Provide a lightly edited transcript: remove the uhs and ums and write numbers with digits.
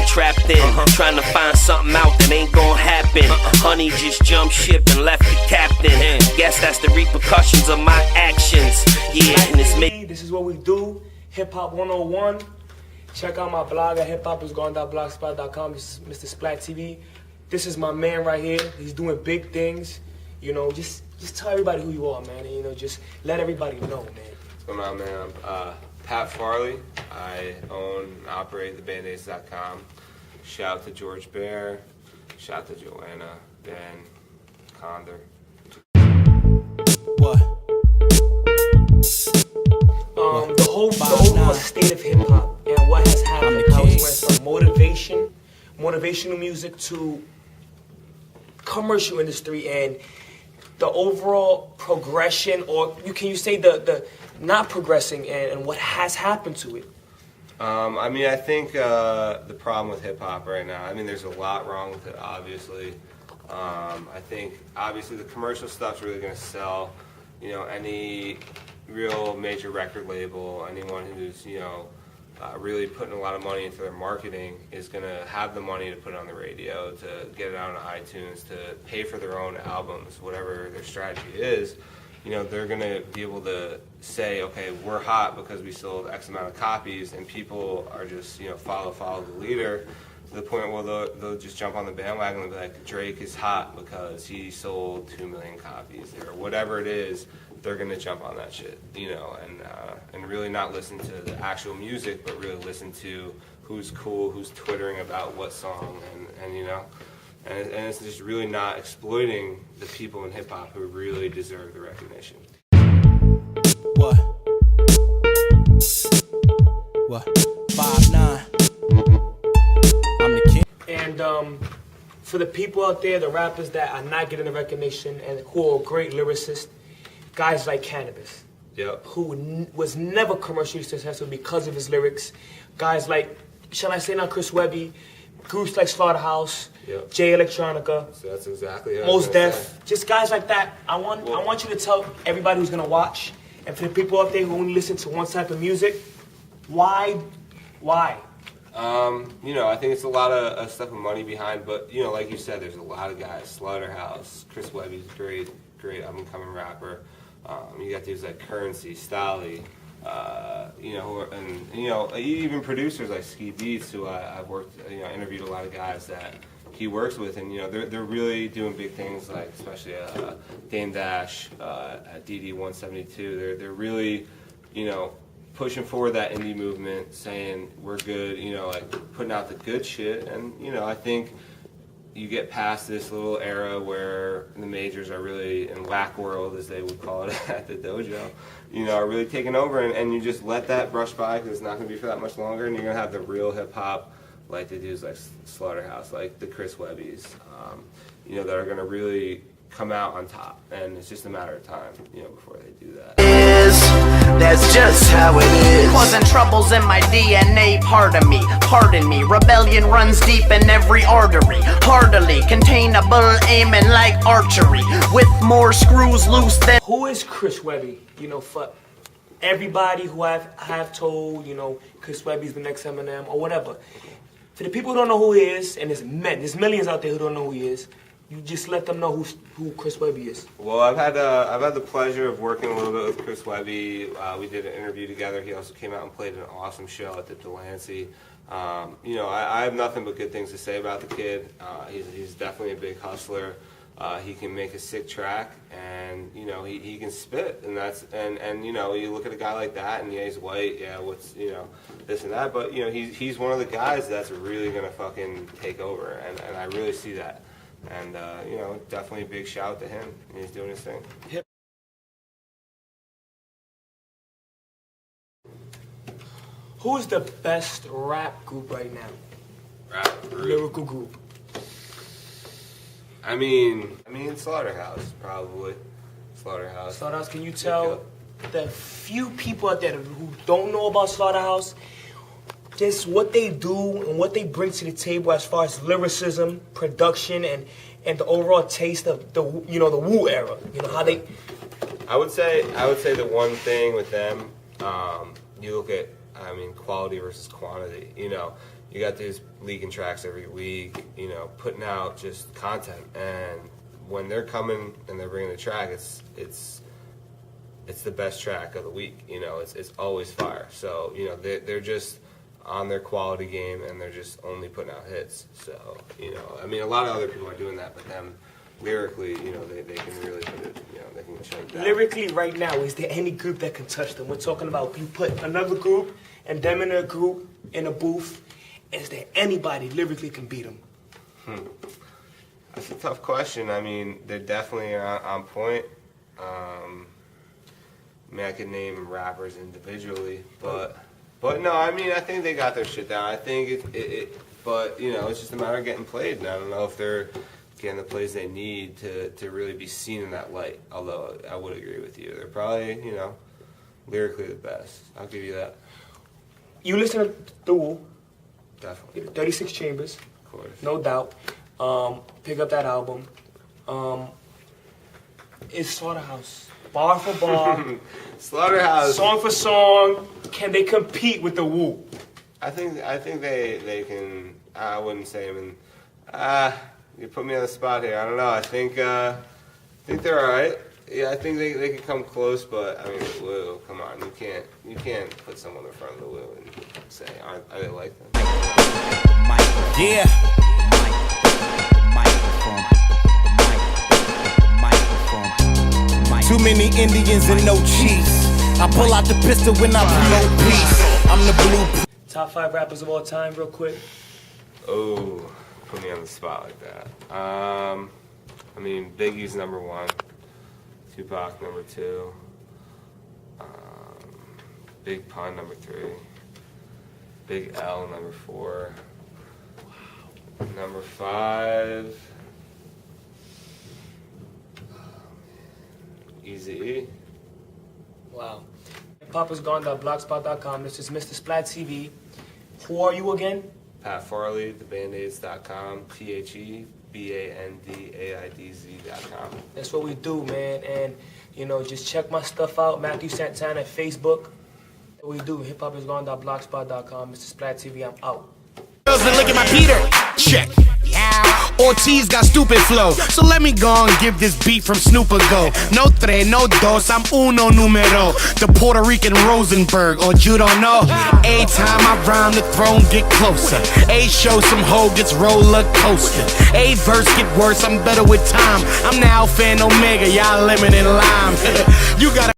trapped in, trying to find something out that ain't gonna happen. Honey just jumped ship and left the captain. Guess that's the repercussions of my actions. Yeah, and it's me. This is what we do. Hip Hop 101. Check out my blog at hiphopIsGone.blogspot.com. This is Mr. Splat TV. This is my man right here. He's doing big things. You know, just tell everybody who you are, man. And, you know, just let everybody know, man. What's going on, man? I'm Pat Farley. I own and operate theBandAids.com. Shout out to George Bear. Shout out to Joanna, Ben, Condor. What? The overall state of hip hop and what has happened. How it went from motivational music to commercial industry, and the overall progression, or you say the not progressing, and what has happened to it. I mean, I think the problem with hip hop right now, I mean, there's a lot wrong with it, obviously. I think, obviously, the commercial stuff's really going to sell. You know, any real major record label, anyone who's, you know, really putting a lot of money into their marketing is going to have the money to put it on the radio, to get it out on iTunes, to pay for their own albums, whatever their strategy is. You know, they're going to be able to say, okay, we're hot because we sold X amount of copies, and people are just, you know, follow the leader, to the point where they'll just jump on the bandwagon and be like, Drake is hot because he sold 2 million copies, or whatever it is. They're going to jump on that shit, you know, and really not listen to the actual music, but really listen to who's cool, who's twittering about what song, and you know, and it's just really not exploiting the people in hip hop who really deserve the recognition. What? 5'9". I'm the king. And for the people out there, the rappers that are not getting the recognition and who are great lyricists, guys like Cannabis, Yep. who was never commercially successful because of his lyrics. Guys like, shall I say now, Chris Webby, groups like Slaughterhouse, Yep. Jay Electronica, So that's exactly how Mos Def, just guys like that. I want you to tell everybody who's gonna watch, and for the people out there who only listen to one type of music, why? You know, I think it's a lot of stuff with money behind, but, you know, like you said, there's a lot of guys. Slaughterhouse, Chris Webby's great up-and-coming rapper. You got dudes like Currency, Stally, you know, and, you know, even producers like Ski Beats, who I've worked, you know, interviewed a lot of guys that he works with, and, you know, they're really doing big things, like especially Dame Dash at DD172. They're really, you know, pushing forward that indie movement, saying we're good, you know, like putting out the good shit, and, you know, I think you get past this little era where the majors are really, in whack world, as they would call it at the dojo, you know, are really taking over, and you just let that brush by, because it's not going to be for that much longer, and you're going to have the real hip-hop, like the dudes like Slaughterhouse, like the Chris Webbys, you know, that are going to really come out on top, and it's just a matter of time, you know, before they do that. That's just how it is. Causing troubles in my DNA, pardon me. Rebellion runs deep in every artery. Heartily containable, aiming like archery. With more screws loose than. Who is Chris Webby? You know, for everybody who have told, you know, Chris Webby's the next Eminem or whatever. For the people who don't know who he is, and there's millions out there who don't know who he is, you just let them know who Chris Webby is. Well, I've had the pleasure of working a little bit with Chris Webby. We did an interview together. He also came out and played an awesome show at the Delancey. You know, I have nothing but good things to say about the kid. He's definitely a big hustler. He can make a sick track, and, you know, he can spit, and you know, you look at a guy like that, and yeah, he's white, yeah, what's, you know, this and that, but, you know, he's one of the guys that's really gonna fucking take over, and I really see that. And, you know, definitely a big shout out to him. He's doing his thing. Who's the best rap group right now? Rap group? Lyrical group. I mean, Slaughterhouse, probably. Slaughterhouse, can you tell the few people out there who don't know about Slaughterhouse, just what they do and what they bring to the table as far as lyricism, production, and the overall taste of the Wu era. You know how they. I would say the one thing with them, you look at, quality versus quantity. You know, you got these leaking tracks every week, you know, putting out just content, and when they're coming and they're bringing the track, it's the best track of the week. You know, it's always fire. So, you know, they're just on their quality game, and they're just only putting out hits. So, you know, I mean, a lot of other people are doing that, but them lyrically, you know, they can really put it, you know, they can shut it down. Lyrically, right now, is there any group that can touch them? We're talking about you put another group and them in a group in a booth. Is there anybody lyrically can beat them? That's a tough question. I mean, they're definitely on point. I mean, I could name rappers individually, but no, I mean, I think they got their shit down. I think but you know, it's just a matter of getting played, and I don't know if they're getting the plays they need to really be seen in that light. Although I would agree with you, they're probably, you know, lyrically the best. I'll give you that. You listen to The Wu, Definitely, 36 Chambers, of course. no doubt. Pick up that album. It's Slaughterhouse. Bar for bar, Slaughterhouse. song for song. Can they compete with The Wu? I think they can. I wouldn't say. I mean, you put me on the spot here. I don't know. I think they're all right. Yeah, I think they can come close, but I mean, Wu, come on, you can't put someone in front of the Wu and say, are they like them? Yeah. Too many Indians and no cheese. I pull out the pistol when I promote peace. I'm the blue. Top 5 rappers of all time, real quick. Oh, put me on the spot like that. I mean, Biggie's number 1, Tupac number 2, Big Pun number 3, Big L number 4, number 5. Easy. Wow. HipHopIsGone.blogspot.com. This is Mr. Splat TV. Who are you again? Pat Farley, thebandaids.com, TheBandaids.com. That's what we do, man. And, you know, just check my stuff out. Matthew Santana, Facebook. What we do, HipHopIsGone.blogspot.com. Mr. Splat TV, I'm out. Girls, and look at my Peter. Check. Ortiz got stupid flow, so let me go and give this beat from Snoop a go. No tres, no dos, I'm uno numero. The Puerto Rican Rosenberg, or you don't know. A time I rhyme, the throne get closer. A show some hoe gets roller coaster. A verse get worse, I'm better with time. I'm the Alpha and Omega, y'all lemon and lime. You gotta